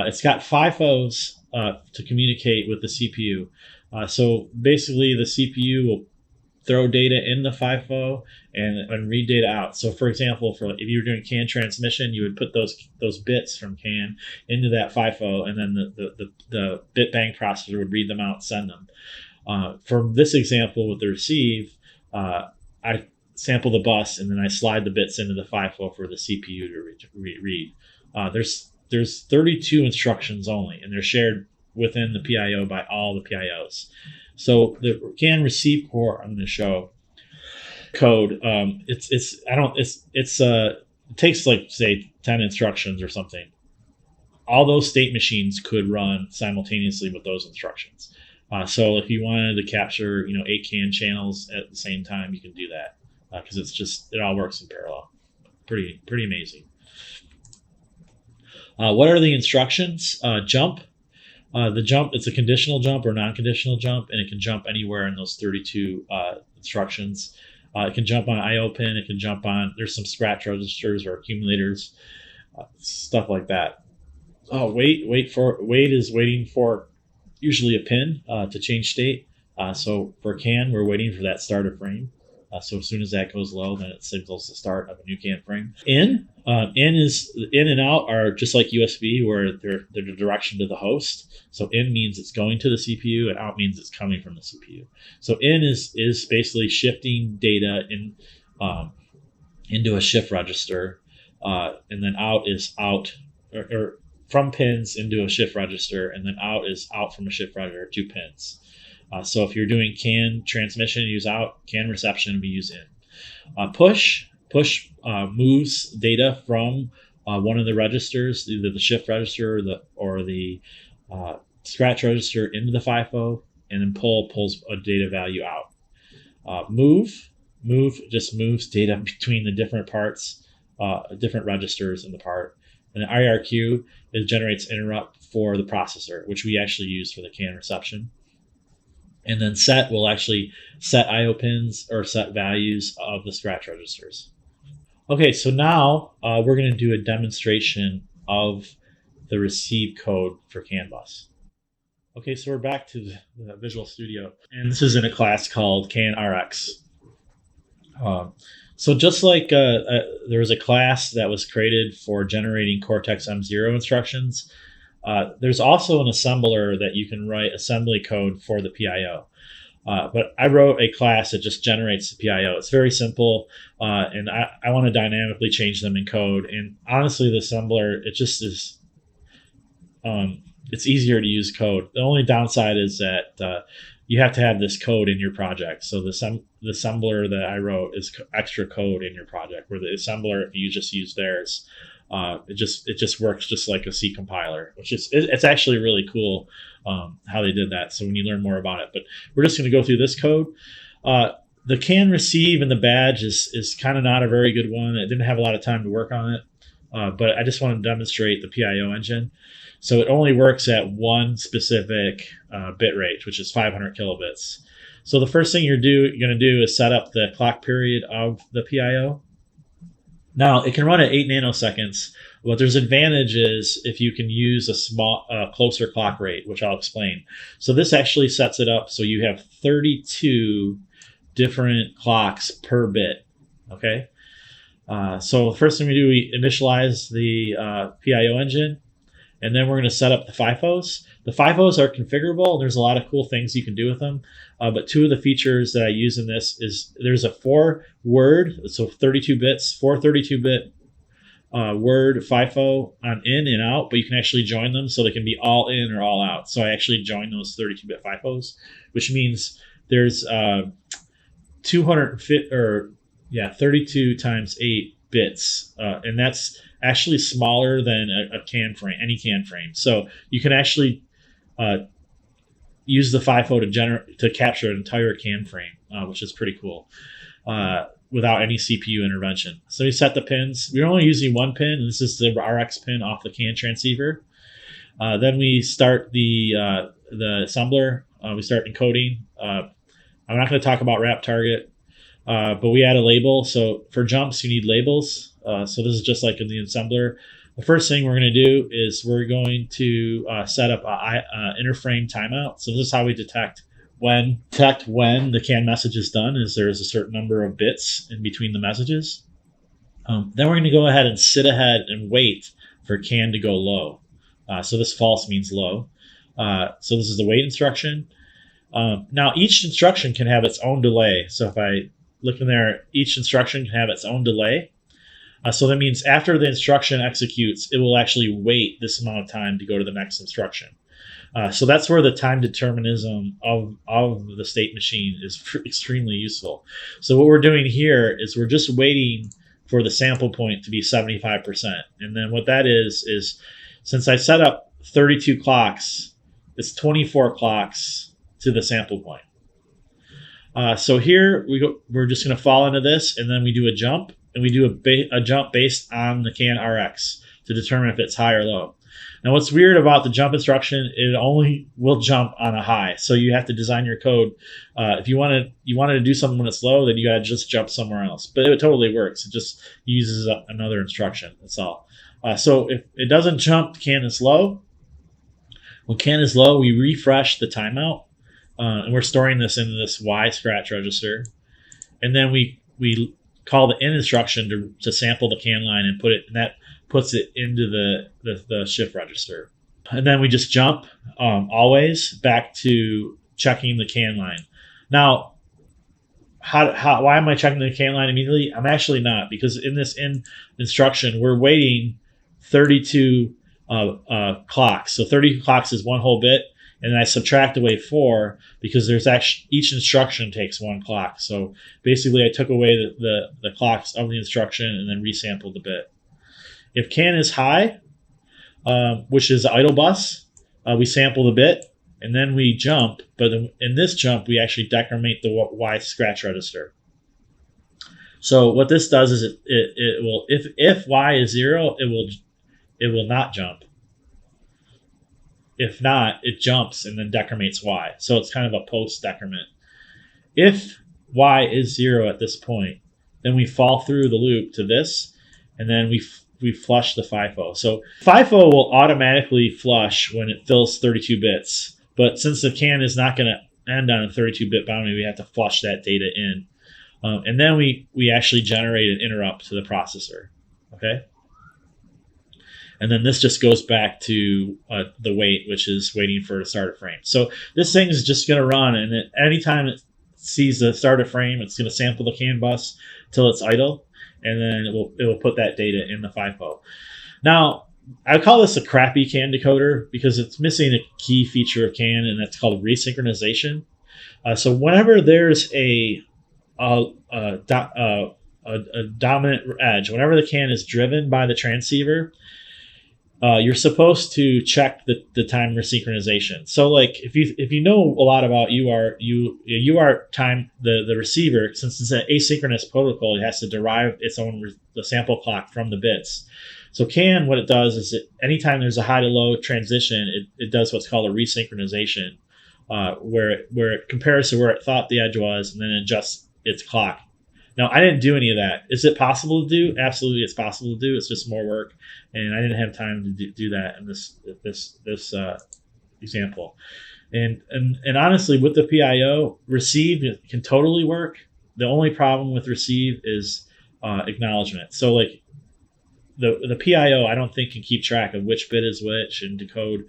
It's got FIFOs to communicate with the CPU. So basically, the CPU will throw data in the FIFO and read data out. So for example, if you were doing CAN transmission, you would put those bits from CAN into that FIFO, and then the bit-bang processor would read them out and send them. For this example with the receive, I sample the bus and then I slide the bits into the FIFO for the CPU to read. There's there's 32 instructions only, and they're shared within the PIO by all the PIOs. So the can receive port, I'm going to show code. It takes like say 10 instructions or something. All those state machines could run simultaneously with those instructions. So if you wanted to capture 8 can channels at the same time, you can do that because it all works in parallel. Pretty amazing. What are the instructions? Jump. The jump, it's a conditional jump or non-conditional jump, and it can jump anywhere in those 32 instructions. It can jump on IO pin. It can jump on, there's some scratch registers or accumulators, stuff like that. Wait is waiting for usually a pin to change state. So for can, we're waiting for that start of frame. So as soon as that goes low, then it signals the start of a new can frame. In and out are just like USB, where they're the direction to the host. So in means it's going to the CPU, and out means it's coming from the CPU. So in is basically shifting data into a shift register, and then out is out or from pins into a shift register, and then out is out from a shift register to pins. So if you're doing can transmission, use out. Can reception, we use in. Push moves data from one of the registers, either the shift register or the scratch register, into the FIFO, and then pull pulls a data value out. Move just moves data between the different parts, different registers in the part. And the IRQ generates interrupt for the processor, which we actually use for the can reception. And then set will actually set IO pins or set values of the scratch registers. Okay, so now we're going to do a demonstration of the receive code for CAN bus. Okay, so we're back to the Visual Studio, and this is in a class called CAN RX. So just like there was a class that was created for generating Cortex M0 instructions, there's also an assembler that you can write assembly code for the PIO. But I wrote a class that just generates the PIO. It's very simple, and I want to dynamically change them in code. And honestly, the assembler, it just is, it's easier to use code. The only downside is that you have to have this code in your project. So the assembler that I wrote is extra code in your project, where the assembler, if you just use theirs, it just works just like a C compiler, which is it's actually really cool how they did that. So when you learn more about it, but we're just going to go through this code. The can receive and the badge is kind of not a very good one. I didn't have a lot of time to work on it, but I just want to demonstrate the PIO engine. So it only works at one specific bit rate, which is 500 kilobits. So the first thing you're going to do is set up the clock period of the PIO. Now, it can run at 8 nanoseconds, but there's advantages if you can use a closer clock rate, which I'll explain. So this actually sets it up so you have 32 different clocks per bit, okay? So the first thing we do, we initialize the PIO engine, and then we're going to set up the FIFOs. The FIFOs are configurable. There's a lot of cool things you can do with them. But two of the features that I use in this is there's a 4-word, so 32 bits, 32-bit word FIFO on in and out, but you can actually join them so they can be all in or all out. So I actually join those 32-bit FIFOs, which means there's 32 times 8 bits, and that's actually smaller than a can frame, any can frame. So you can actually use the FIFO to capture an entire can frame, which is pretty cool, without any CPU intervention. So we set the pins. We're only using one pin, and this is the RX pin off the CAN transceiver. Then we start the assembler. We start encoding. I'm not going to talk about wrap target, but we add a label. So for jumps, you need labels. So this is just like in the assembler. The first thing we're going to do is we're going to set up an interframe timeout. So this is how we detect when the CAN message is done, is there's a certain number of bits in between the messages. Then we're going to go ahead and sit ahead and wait for CAN to go low. So this false means low. So this is the wait instruction. Now each instruction can have its own delay. So if I look in there, each instruction can have its own delay. So that means after the instruction executes, it will actually wait this amount of time to go to the next instruction. So that's where the time determinism of the state machine is extremely useful. So what we're doing here is we're just waiting for the sample point to be 75%. And then what that is since I set up 32 clocks, it's 24 clocks to the sample point. So here we're just going to fall into this, and then we do a jump, and we do a jump based on the can RX to determine if it's high or low. Now, what's weird about the jump instruction, it only will jump on a high. So you have to design your code. If you wanted to do something when it's low, then you got to just jump somewhere else. But it totally works. It just uses another instruction. That's all. So if it doesn't jump, can is low. When can is low, we refresh the timeout. And we're storing this into this Y scratch register. And then we call the in instruction to sample the can line and that puts it into the shift register. And then we just jump always back to checking the can line. Now, why am I checking the can line immediately? I'm actually not, because in this in instruction, we're waiting 32 clocks. So 30 clocks is one whole bit. And then I subtract away 4 because there's actually each instruction takes 1 clock. So basically I took away the clocks of the instruction and then resampled the bit. If can is high, which is the idle bus, we sample the bit and then we jump. But in this jump, we actually decrement the Y scratch register. So what this does is it will, if Y is 0, it will not jump. If not, it jumps and then decrements Y. So it's kind of a post decrement. If Y is 0 at this point, then we fall through the loop to this, and then we flush the FIFO. So FIFO will automatically flush when it fills 32 bits. But since the can is not going to end on a 32-bit boundary, we have to flush that data in. And then we actually generate an interrupt to the processor. Okay? And then this just goes back to the wait, which is waiting for the start of frame. So this thing is just going to run, and anytime it sees the start of frame, it's going to sample the CAN bus till it's idle, and then it will put that data in the FIFO. Now, I call this a crappy CAN decoder because it's missing a key feature of CAN, and that's called resynchronization. So whenever there's a dominant edge, whenever the CAN is driven by the transceiver, you're supposed to check the time resynchronization. So, like, if you know a lot about UART time, the receiver, since it's an asynchronous protocol, it has to derive its own the sample clock from the bits. So CAN, what it does is anytime there's a high to low transition, it does what's called a resynchronization, where it compares to where it thought the edge was and then adjusts its clock. Now, I didn't do any of that. Is it possible to do? Absolutely, it's possible to do. It's just more work, and I didn't have time to do that in this example. And honestly, with the PIO, receive can totally work. The only problem with receive is acknowledgement. So, like, the PIO, I don't think can keep track of which bit is which and decode.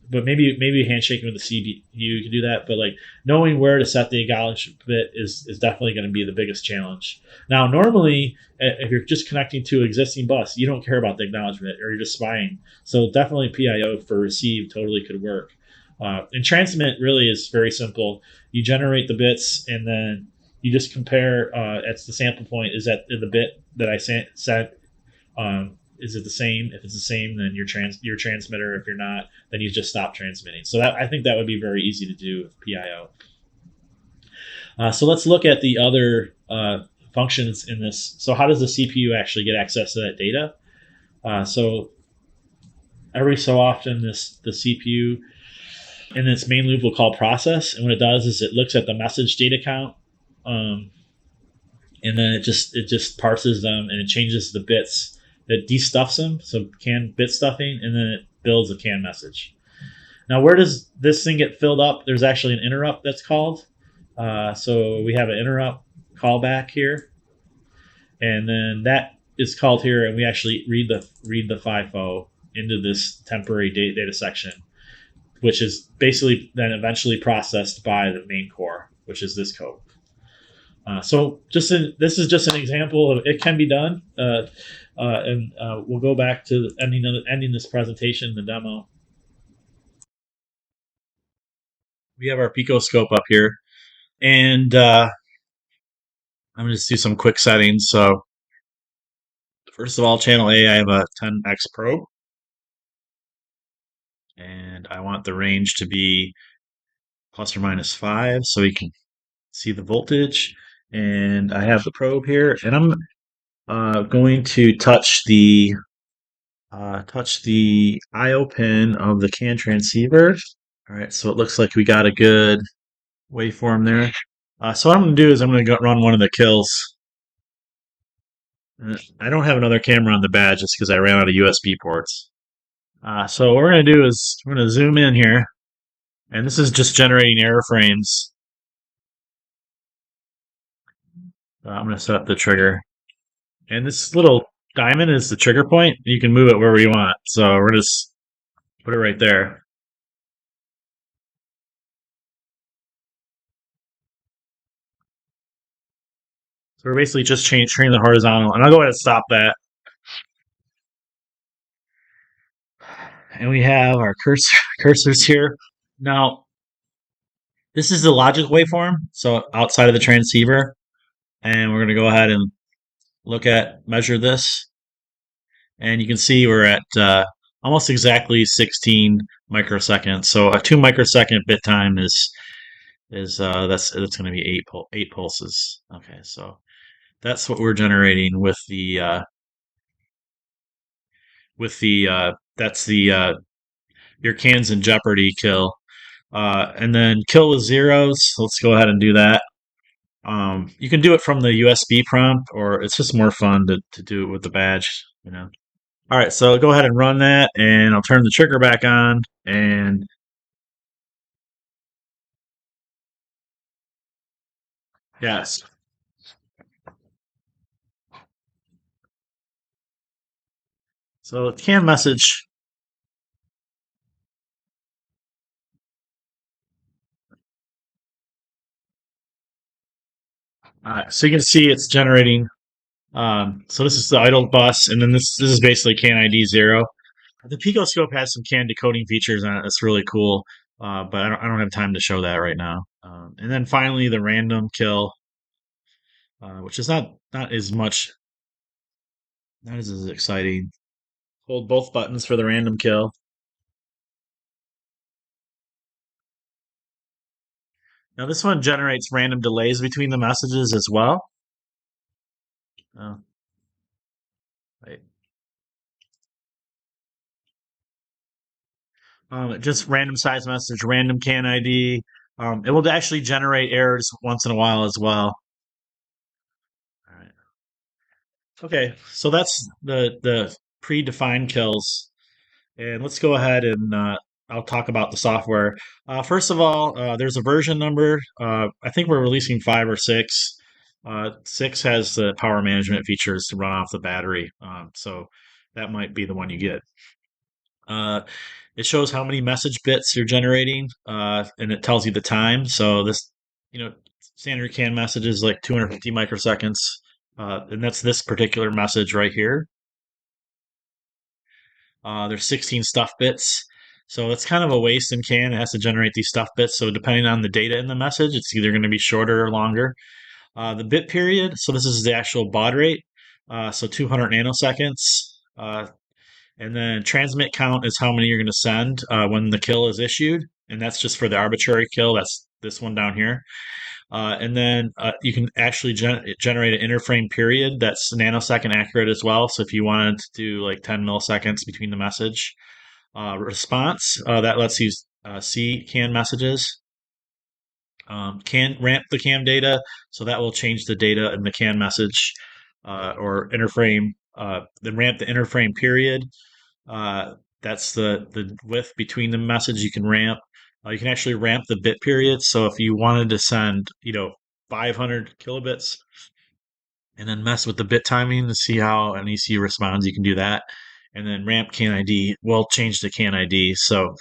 But maybe handshaking with the CPU, you can do that. But, like, knowing where to set the acknowledgement bit is definitely going to be the biggest challenge. Now, normally, if you're just connecting to an existing bus, you don't care about the acknowledgement, or you're just spying. So definitely PIO for receive totally could work. And transmit really is very simple. You generate the bits, and then you just compare at the sample point. Is that the bit that I set? Is it the same? If it's the same, then your transmitter. If you're not, then you just stop transmitting. So I think that would be very easy to do with PIO. So let's look at the other functions in this. So how does the CPU actually get access to that data? So every so often, the CPU in its main loop will call process, and what it does is it looks at the message data count, and then it just parses them and it changes the bits. It destuffs them, so CAN bit stuffing, and then it builds a CAN message. Now, where does this thing get filled up? There's actually an interrupt that's called. So we have an interrupt callback here, and then that is called here, and we actually read the FIFO into this temporary data section, which is basically then eventually processed by the main core, which is this code. This is just an example of it can be done, and we'll go back to ending this presentation, the demo. We have our Pico scope up here, and I'm going to just do some quick settings. So first of all, channel A, I have a 10x probe, and I want the range to be plus or minus 5, so we can see the voltage. And I have the probe here, and I'm going to touch the I/O pin of the CAN transceiver. All right, so it looks like we got a good waveform there. So what I'm going to do is I'm going to run one of the kills. I don't have another camera on the badge just because I ran out of USB ports. So what we're going to do is we're going to zoom in here, and this is just generating error frames. I'm going to set up the trigger, and this little diamond is the trigger point. You can move it wherever you want. So we're just put it right there. So we're basically just turning the horizontal, and I'll go ahead and stop that. And we have our cursors here. Now, this is the logic waveform, so outside of the transceiver, and we're going to go ahead and measure this, and you can see we're at almost exactly 16 microseconds. So a 2 microsecond bit time that's going to be eight pulses. Okay, so that's what we're generating that's the your cans in Jeopardy kill. And then kill with zeros. Let's go ahead and do that. You can do it from the USB prompt, or it's just more fun to do it with the badge. All right, so go ahead and run that, and I'll turn the trigger back on. And yes, so it can message. So you can see it's generating. So this is the idle bus, and then this is basically CAN ID 0. The Pico scope has some CAN decoding features on it. That's really cool, but I don't have time to show that right now. And then finally, the random kill, which is not as much, not as exciting. Hold both buttons for the random kill. Now this one generates random delays between the messages as well. Oh, wait. Just random size message, random CAN ID. It will actually generate errors once in a while as well. All right. Okay, so that's the predefined kills. And let's go ahead and I'll talk about the software. First of all, there's a version number. I think we're releasing 5 or 6. 6 has the power management features to run off the battery, so that might be the one you get. Uh, it shows how many message bits you're generating, and it tells you the time. So this, standard CAN message is like 250 microseconds, and that's this particular message right here. There's 16 stuff bits. So it's kind of a waste in CAN. It has to generate these stuff bits. So depending on the data in the message, it's either going to be shorter or longer. The bit period, so this is the actual baud rate. So 200 nanoseconds. And then transmit count is how many you're going to send when the kill is issued. And that's just for the arbitrary kill. That's this one down here. And then you can actually generate an interframe period that's nanosecond accurate as well. So if you wanted to do like 10 milliseconds between the message response, that lets you see CAN messages. Can ramp the CAN data, so that will change the data in the CAN message or interframe. Then ramp the interframe period. That's the width between the message you can ramp. You can actually ramp the bit period. So if you wanted to send, 500 kilobits and then mess with the bit timing to see how an ECU responds, you can do that. And then ramp CAN ID will change the CAN ID. So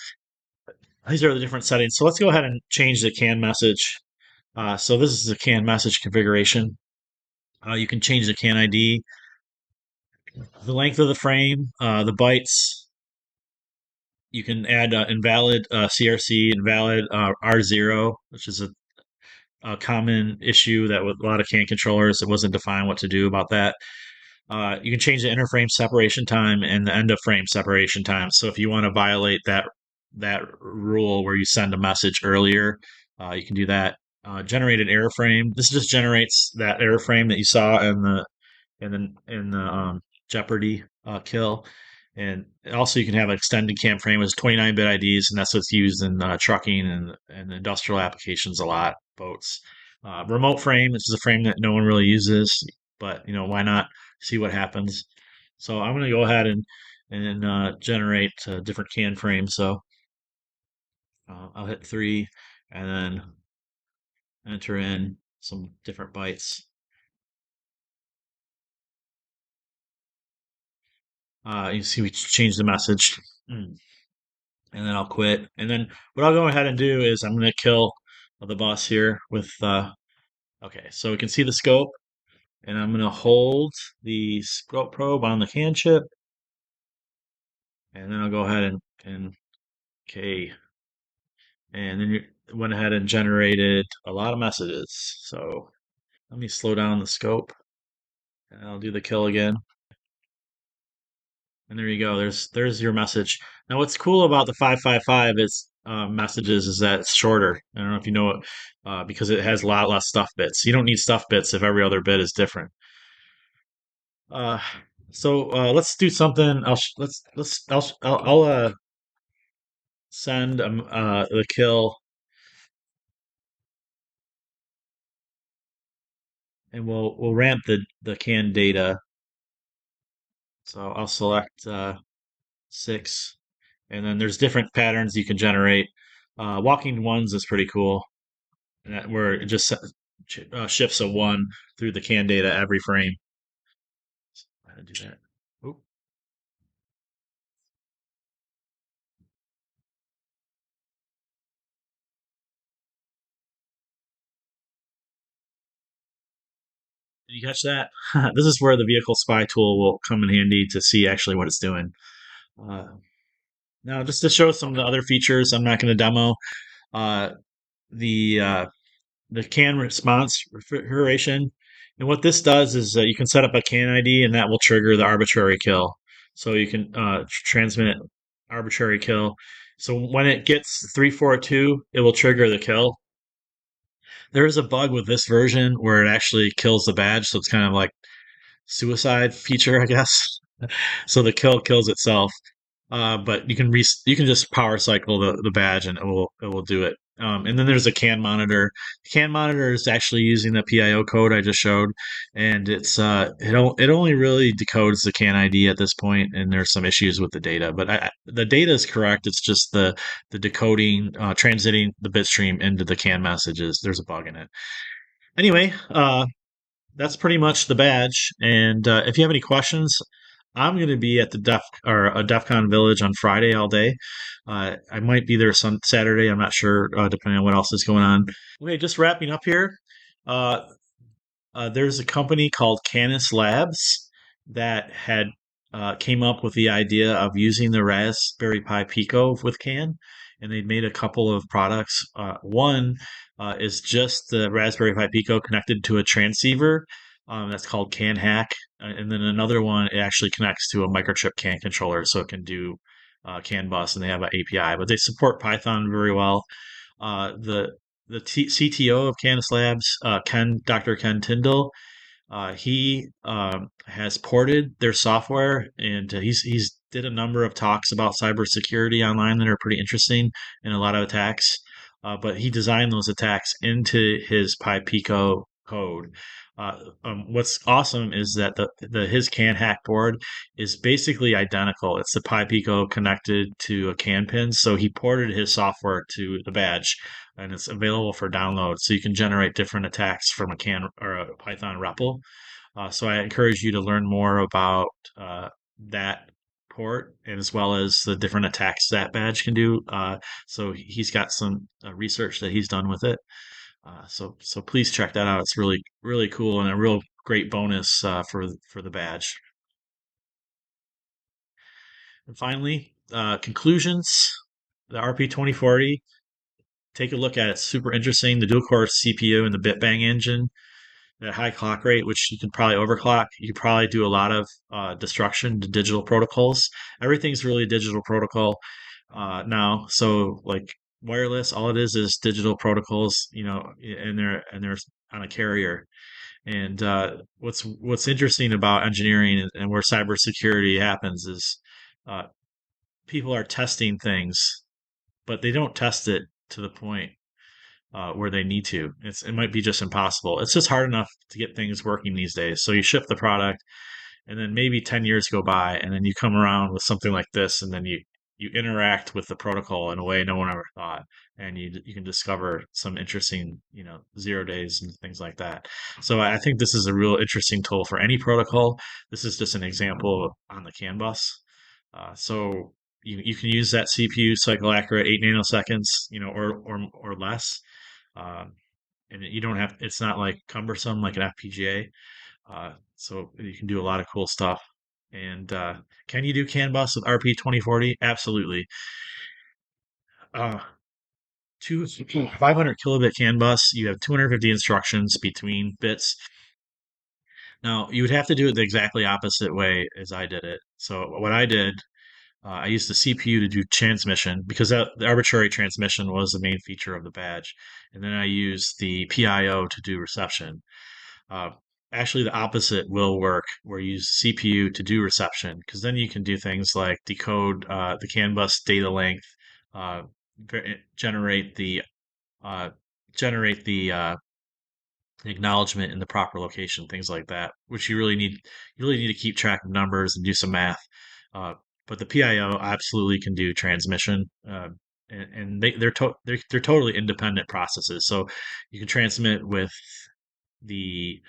these are the different settings. So let's go ahead and change the CAN message. So this is the CAN message configuration. You can change the CAN ID, the length of the frame, the bytes. You can add invalid CRC, invalid R0, which is a common issue that with a lot of CAN controllers, it wasn't defined what to do about that. You can change the interframe separation time and the end of frame separation time. So if you want to violate that rule where you send a message earlier, you can do that. Generate an error frame. This just generates that error frame that you saw in the Jeopardy kill. And also, you can have an extended cam frame with 29-bit IDs, and that's what's used in trucking and industrial applications a lot, boats. Remote frame, this is a frame that no one really uses, but why not see what happens? So I'm going to go ahead and generate different can frames. So I'll hit 3 and then enter in some different bytes. You see, we changed the message. Mm. And then I'll quit. And then what I'll go ahead and do is I'm going to kill the boss here with, okay, so we can see the scope, and I'm going to hold the scope probe on the can chip, and then I'll go ahead and okay, and then you went ahead and generated a lot of messages. So let me slow down the scope, and I'll do the kill again. And there you go. There's your message. Now, what's cool about the 555 is messages is that it's shorter. I don't know if you know it, because it has a lot less stuff bits. You don't need stuff bits if every other bit is different. Uh, so let's do something. I'll send the kill, and we'll ramp the canned data. So I'll select 6, and then there's different patterns you can generate. Walking ones is pretty cool. Where it just shifts a 1 through the CAN data every frame. How to do that? Oop. Did you catch that? This is where the vehicle spy tool will come in handy to see actually what it's doing. Uh, Now, just to show some of the other features, I'm not going to demo uh, the uh, the CAN response refrigeration. And what this does is you can set up a CAN ID, and that will trigger the arbitrary kill. So you can transmit arbitrary kill. So when it gets 342, it will trigger the kill. There is a bug with this version where it actually kills the badge, so it's kind of like suicide feature, I guess. So the kill kills itself. But you can just power cycle the badge and it will do it. And then there's a CAN monitor. The CAN monitor is actually using the PIO code I just showed, and it only really decodes the CAN ID at this point, and there's some issues with the data. But the data is correct. It's just the decoding, transiting the bit stream into the CAN messages. There's a bug in it. Anyway, that's pretty much the badge. And if you have any questions, I'm going to be at the DEF CON Village on Friday all day. I might be there some Saturday. I'm not sure, depending on what else is going on. Okay, just wrapping up here. Uh, there's a company called Canis Labs that had came up with the idea of using the Raspberry Pi Pico with CAN, and they made a couple of products. One is just the Raspberry Pi Pico connected to a transceiver. That's called CAN Hack, and then another one it actually connects to a microchip CAN controller, so it can do CAN bus, and they have an API. But they support Python very well. The CTO of Canis Labs, Dr. Ken Tyndall, he has ported their software, and he's did a number of talks about cybersecurity online that are pretty interesting and a lot of attacks. But he designed those attacks into his Pi Pico code. What's awesome is that the his CAN hack board is basically identical. It's the Pi Pico connected to a CAN pin, so he ported his software to the badge, and it's available for download. So you can generate different attacks from a CAN or a Python REPL. So I encourage you to learn more about that port, and as well as the different attacks that badge can do. So he's got some research that he's done with it. So please check that out. It's really cool and a real great bonus for the badge. And finally, conclusions. The RP2040. Take a look at it. It's super interesting. The dual core CPU and the bit bang engine at high clock rate, which you can probably overclock. You could probably do a lot of destruction to digital protocols. Everything's really a digital protocol now. So like wireless, all it is digital protocols, and they're on a carrier. And what's interesting about engineering and where cybersecurity happens is uh, people are testing things, but they don't test it to the point where they need to. It might be just impossible. It's just hard enough to get things working these days. So you ship the product, and then maybe 10 years go by, and then you come around with something like this, and then you interact with the protocol in a way no one ever thought, and you can discover some interesting 0 days and things like that. So I think this is a real interesting tool for any protocol. This is just an example on the CAN bus. So you can use that CPU cycle accurate 8 nanoseconds, or less, um, and you don't have. It's not like cumbersome like an FPGA. So you can do a lot of cool stuff. And can you do CAN bus with RP2040? Absolutely. Uh, 500 kilobit CAN bus. You have 250 instructions between bits. Now you would have to do it the exactly opposite way as I did it. So what I did, I used the CPU to do transmission because the arbitrary transmission was the main feature of the badge, and then I used the PIO to do reception. Uh, Actually, the opposite will work, where you use CPU to do reception, because then you can do things like decode the CAN bus data length, uh, generate the uh, generate the acknowledgement in the proper location, things like that, which you really need to keep track of numbers and do some math. Uh, but the PIO absolutely can do transmission, and they're totally independent processes. So you can transmit the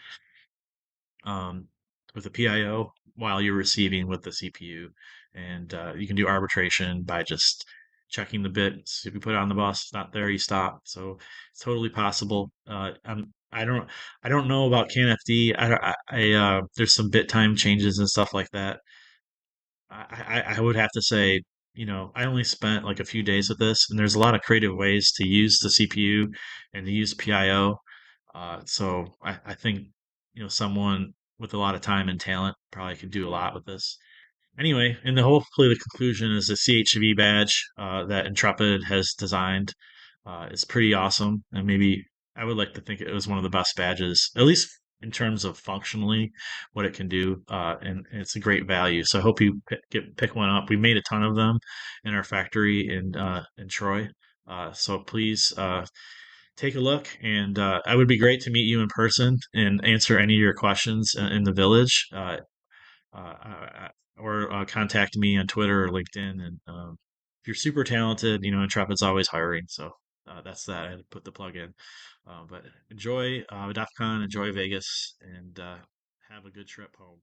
um, with the PIO while you're receiving with the CPU, and you can do arbitration by just checking the bits. If you put it on the bus, it's not there, you stop. So it's totally possible. I don't know about CanFD. There's some bit time changes and stuff like that. I would have to say, I only spent like a few days with this, and there's a lot of creative ways to use the CPU and to use PIO. So I think, someone with a lot of time and talent probably could do a lot with this. Anyway, and hopefully the conclusion is the CHV badge that Intrepid has designed is pretty awesome, and maybe I would like to think it was one of the best badges, at least in terms of functionally what it can do, and it's a great value. So I hope you pick one up. We made a ton of them in our factory in Troy. So please take a look, and it would be great to meet you in person and answer any of your questions in the village. Or contact me on Twitter or LinkedIn. And if you're super talented, Intrepid's always hiring. So that's that. I had to put the plug in. But enjoy DEF CON, enjoy Vegas, and have a good trip home.